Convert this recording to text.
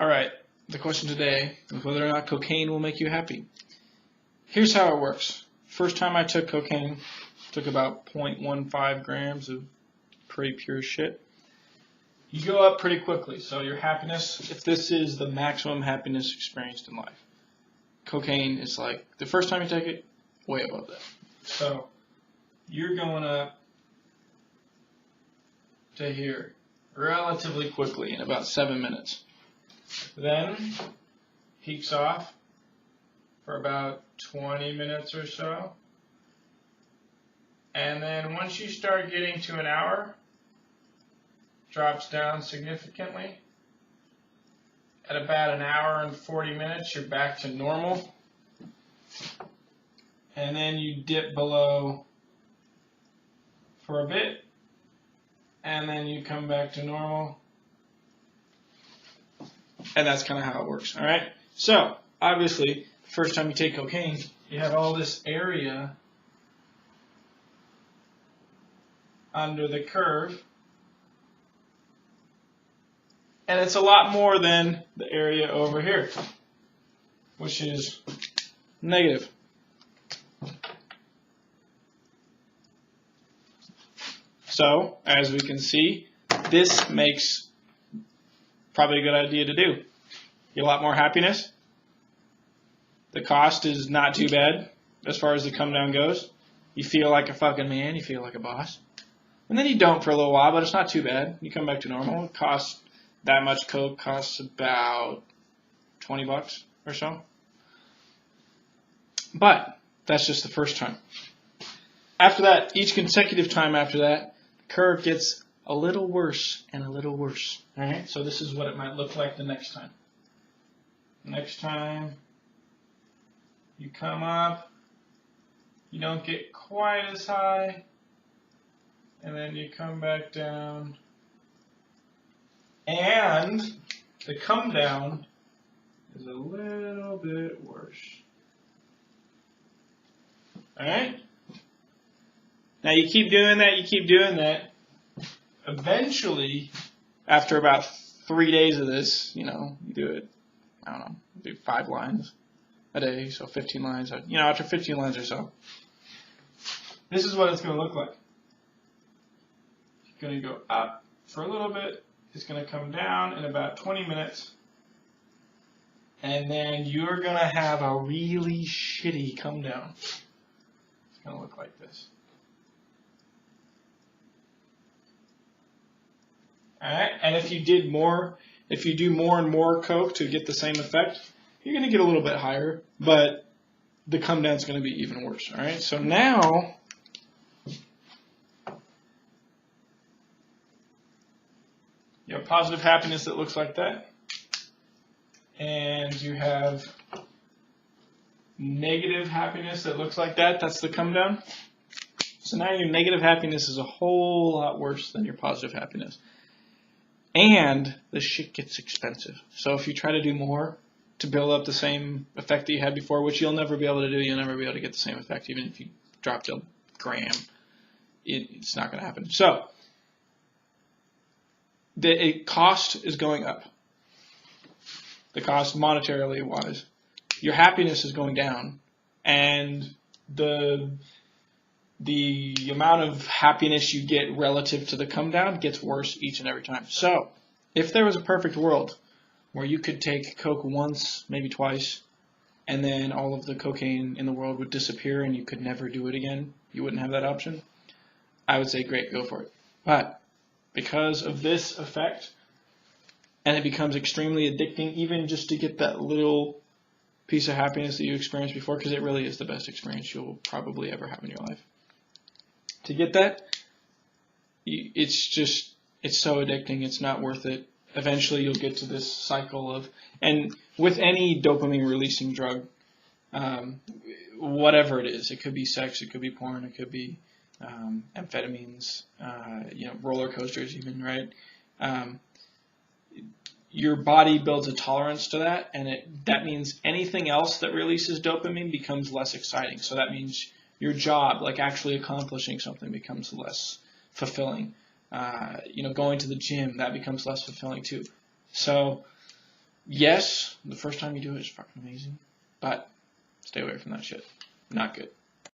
All right, the question today is whether or not cocaine will make you happy. Here's how it works. First time I took cocaine, took about 0.15 grams of pretty pure shit. You go up pretty quickly, so your happiness, if this is the maximum happiness experienced in life, cocaine is like, the first time you take it, way above that. So you're going up to here relatively quickly in about 7 minutes. Then peaks off for about 20 minutes or so. And then once you start getting to an hour, drops down significantly. At about an hour and 40 minutes, you're back to normal. And then you dip below for a bit. And then you come back to normal. And that's kind of how it works, all right? So, obviously, the first time you take cocaine, you have all this area under the curve. And it's a lot more than the area over here, which is negative. So, as we can see, this makes probably a good idea to do. Get a lot more happiness. The cost is not too bad as far as the come down goes. You feel like a fucking man. You feel like a boss. And then you don't for a little while, but it's not too bad. You come back to normal. It costs that much coke, costs about $20 or so. But that's just the first time. After that, each consecutive time after that, the curve gets a little worse and a little worse. All right? So this is what it might look like the next time. Next time, you come up, you don't get quite as high, and then you come back down, and the come down is a little bit worse. All right? Now you keep doing that, you keep doing that. Eventually, after about 3 days of this, you do it, I don't know, do 5 lines a day, so 15 lines. After 15 lines or so, this is what it's going to look like. It's going to go up for a little bit. It's going to come down in about 20 minutes. And then you're going to have a really shitty come down. It's going to look like this. Alright, and if you do more and more coke to get the same effect, you're going to get a little bit higher, but the come down is going to be even worse. Alright, so now you have positive happiness that looks like that, and you have negative happiness that looks like that. That's the come down. So now your negative happiness is a whole lot worse than your positive happiness. And the shit gets expensive. So if you try to do more to build up the same effect that you had before, which you'll never be able to do, you'll never be able to get the same effect, even if you dropped a gram. It's not going to happen. So the cost is going up. The cost monetarily wise. Your happiness is going down. And the amount of happiness you get relative to the come down gets worse each and every time. So, if there was a perfect world where you could take coke once, maybe twice, and then all of the cocaine in the world would disappear and you could never do it again, you wouldn't have that option, I would say great, go for it. But because of this effect, and it becomes extremely addicting even just to get that little piece of happiness that you experienced before, because it really is the best experience you'll probably ever have in your life. To get that, it's so addicting, it's not worth it. Eventually you'll get to this cycle of, and with any dopamine releasing drug, whatever it is, it could be sex, it could be porn, it could be amphetamines, roller coasters even, right? Your body builds a tolerance to that, and that means anything else that releases dopamine becomes less exciting. So that means your job, like actually accomplishing something, becomes less fulfilling. Going to the gym, that becomes less fulfilling too. So yes, the first time you do it is fucking amazing, but stay away from that shit. Not good.